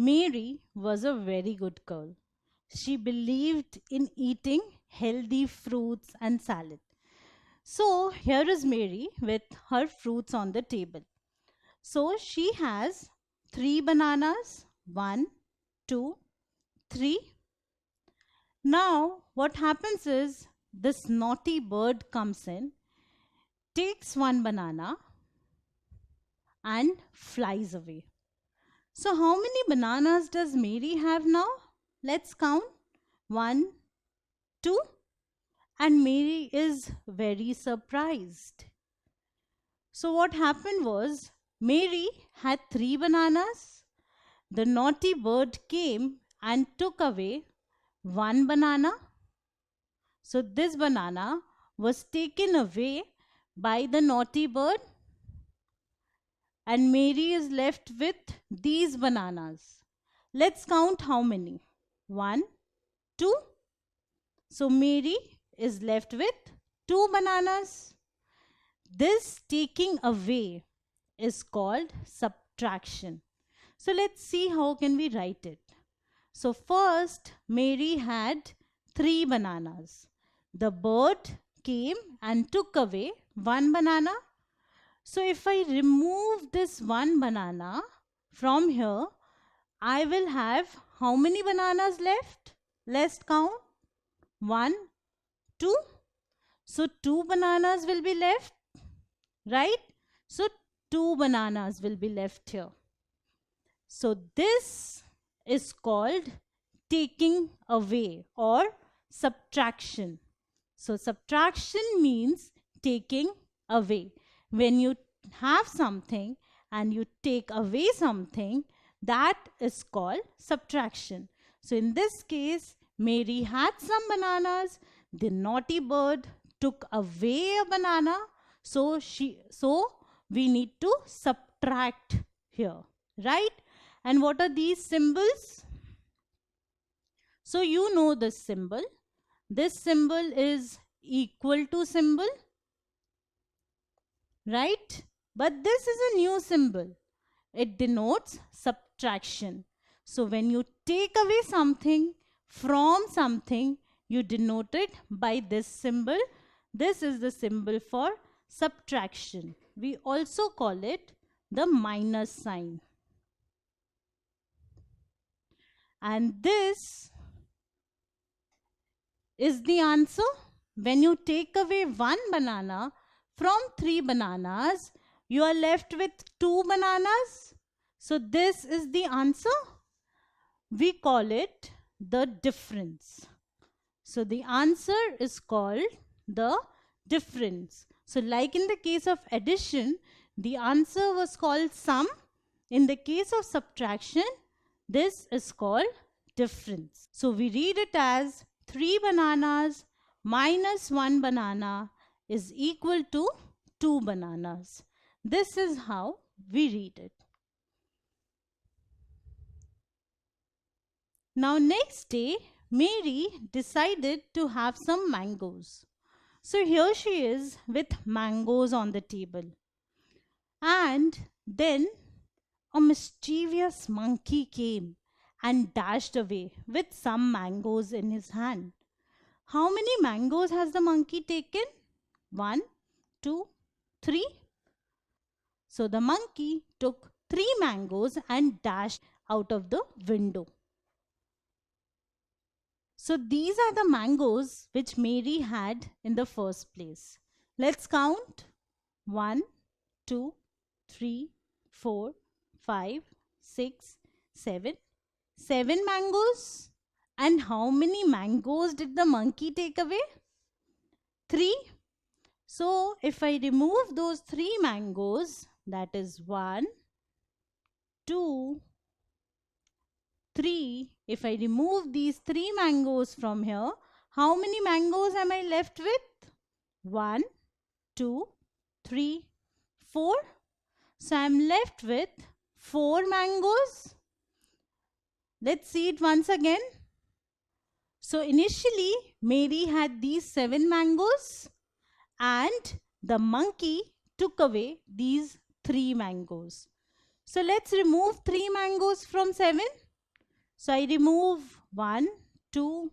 Mary was a very good girl. She believed in eating healthy fruits and salad. So here is Mary with her fruits on the table. So she has three bananas, one, two, three. Now what happens is this naughty bird comes in, takes one banana and flies away. So how many bananas does Mary have now? Let's count. One, two, and Mary is very surprised. So what happened was Mary had three bananas. The naughty bird came and took away one banana. So this banana was taken away by the naughty bird, and Mary is left with these bananas. Let's count how many. One, two. So Mary is left with two bananas. This taking away is called subtraction. So let's see how can we write it. So first Mary had three bananas. The bird came and took away one banana. So if I remove this one banana from here, I will have how many bananas left? Let's count. One, two. So two bananas will be left, right? So two bananas will be left here. So this is called taking away or subtraction. So subtraction means taking away. When you have something and you take away something, that is called subtraction. So in this case, Mary had some bananas. The naughty bird took away a banana. So we need to subtract here, right? And what are these symbols? So you know this symbol. This symbol is equal to symbol, right? But this is a new symbol. It denotes subtraction. So when you take away something from something, you denote it by this symbol. This is the symbol for subtraction. We also call it the minus sign. And this is the answer. When you take away one banana from three bananas, you are left with two bananas. So this is the answer. We call it the difference. So the answer is called the difference. So like in the case of addition, the answer was called sum. In the case of subtraction, this is called difference. So we read it as 3 bananas minus 1 banana is equal to 2 bananas. This is how we read it. Now next day, Mary decided to have some mangoes. So here she is with mangoes on the table. And then a mischievous monkey came and dashed away with some mangoes in his hand. How many mangoes has the monkey taken? 1, 2, 3. So the monkey took 3 mangoes and dashed out of the window. So these are the mangoes which Mary had in the first place. Let's count. 1, 2, 3, 4, 5, 6, 7. 7 mangoes. And how many mangoes did the monkey take away? 3. So if I remove those 3 mangoes, that is 1, 2, 3. If I remove these 3 mangoes from here, how many mangoes am I left with? 1, 2, 3, 4. So I am left with 4 mangoes. Let's see it once again. So initially, Mary had these 7 mangoes and the monkey took away these 3 mangoes. So let's remove 3 mangoes from 7. So I remove 1, 2,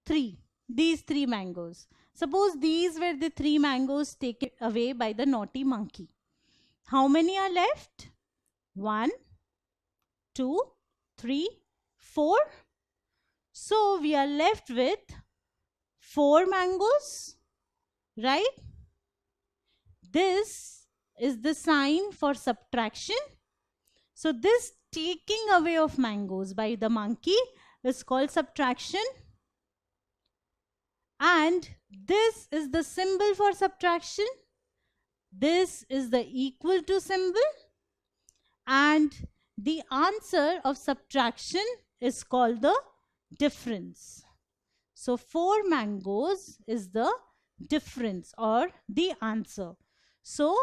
3. These 3 mangoes. Suppose these were the 3 mangoes taken away by the naughty monkey. How many are left? 1, 2, 3, 4. So we are left with 4 mangoes, right? This is the sign for subtraction. So this taking away of mangoes by the monkey is called subtraction. And this is the symbol for subtraction. This is the equal to symbol. And the answer of subtraction is called the difference. So 4 mangoes is the difference or the answer. So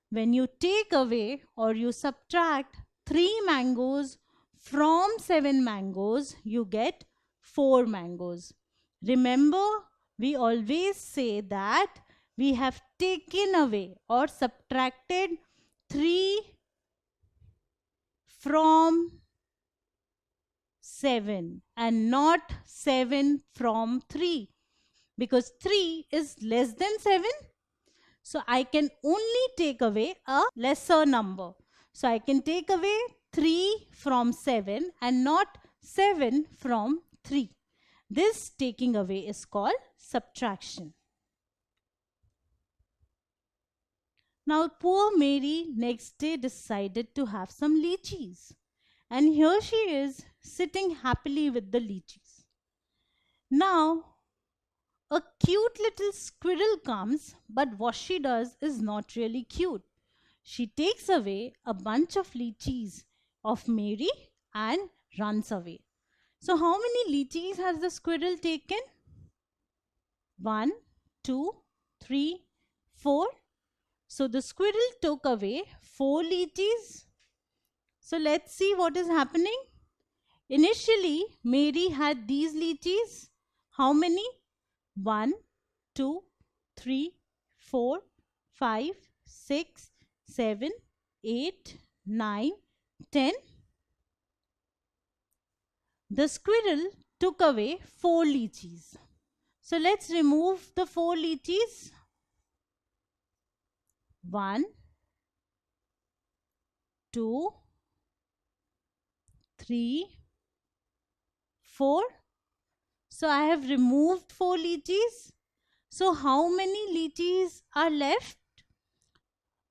when you take away or you subtract 3 mangoes from 7 mangoes, you get 4 mangoes. Remember, we always say that we have taken away or subtracted 3 from 7 and not 7 from 3, because 3 is less than 7. So I can only take away a lesser number. So I can take away 3 from 7 and not 7 from 3. This taking away is called subtraction. Now poor Mary next day decided to have some lychees. And here she is sitting happily with the lychees. Now a cute little squirrel comes, but what she does is not really cute. She takes away a bunch of lychees of Mary and runs away. So how many lychees has the squirrel taken? 1, 2, 3, 4. So the squirrel took away 4 lychees. So let's see what is happening. Initially, Mary had these lychees. How many? 1, 2, 3, 4, 5, 6, 7, 8, 9, 10. The squirrel took away 4 lychees. So let's remove the 4 lychees. 1, 2, 3, 4. So I have removed 4 lychees. So how many lychees are left?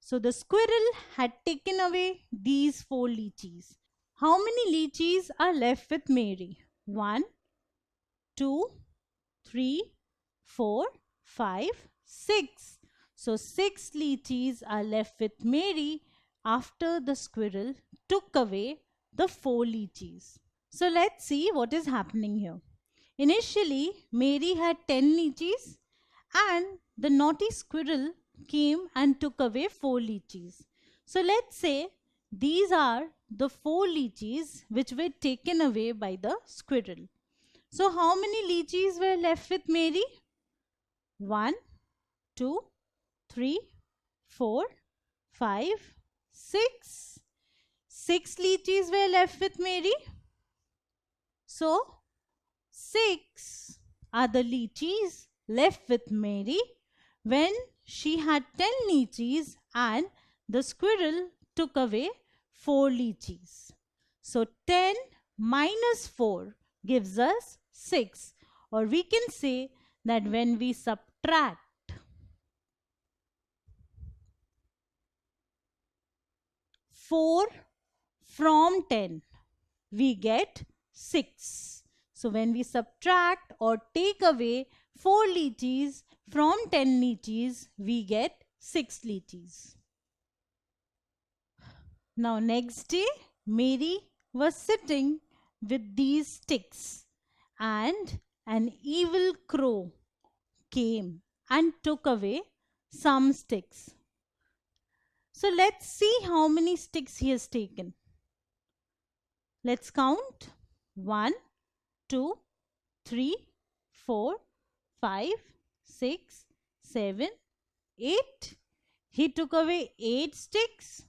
So the squirrel had taken away these 4 lychees. How many lychees are left with Mary? 1, 2, 3, 4, 5, 6. So 6 lychees are left with Mary after the squirrel took away the 4 lychees. So let's see what is happening here. Initially, Mary had 10 lychees and the naughty squirrel came and took away 4 lychees. So let's say these are the 4 lychees which were taken away by the squirrel. So how many lychees were left with Mary? 1, 2, 3, 4, 5, 6. 6 lychees were left with Mary. So 6 are the lychees left with Mary when she had 10 lychees and the squirrel took away 4 lychees. So 10 minus 4 gives us 6, or we can say that when we subtract 4 from 10, we get 6. So when we subtract or take away 4 lychees from 10 lychees, we get 6 lychees. Now next day, Mary was sitting with these sticks and an evil crow came and took away some sticks. So let's see how many sticks he has taken. Let's count. 1, 2, 3, 4, 5, 6, 7, 8. He took away 8 sticks.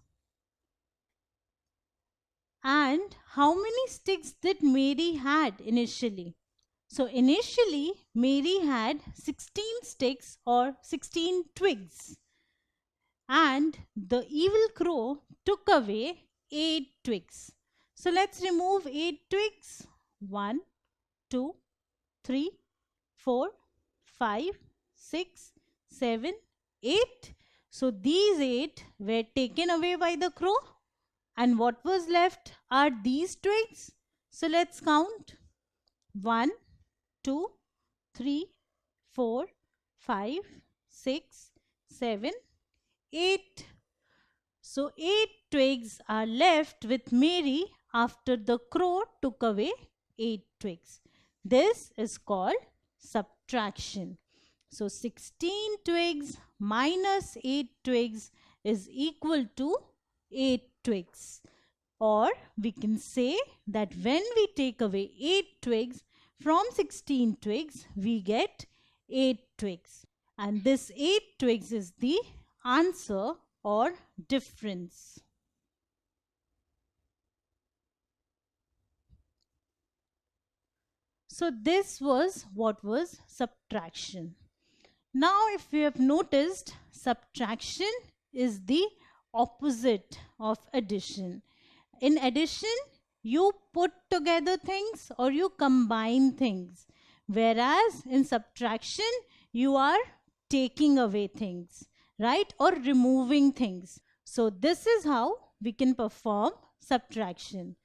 And how many sticks did Mary had initially? So initially, Mary had 16 sticks or 16 twigs. And the evil crow took away 8 twigs. So let's remove 8 twigs. 1, 2, 3, 4, 5, 6, 7, 8. So these 8 were taken away by the crow. And what was left are these twigs. So let's count. 1, 2, 3, 4, 5, 6, 7, 8. So 8 twigs are left with Mary after the crow took away 8 twigs. This is called subtraction. So 16 twigs minus 8 twigs is equal to 8 twigs. Or we can say that when we take away 8 twigs from 16 twigs, we get 8 twigs. And this 8 twigs is the answer or difference. So this was what was subtraction. Now if we have noticed, subtraction is the opposite of addition. In addition, you put together things or you combine things. Whereas in subtraction, you are taking away things, right? Or removing things. So this is how we can perform subtraction.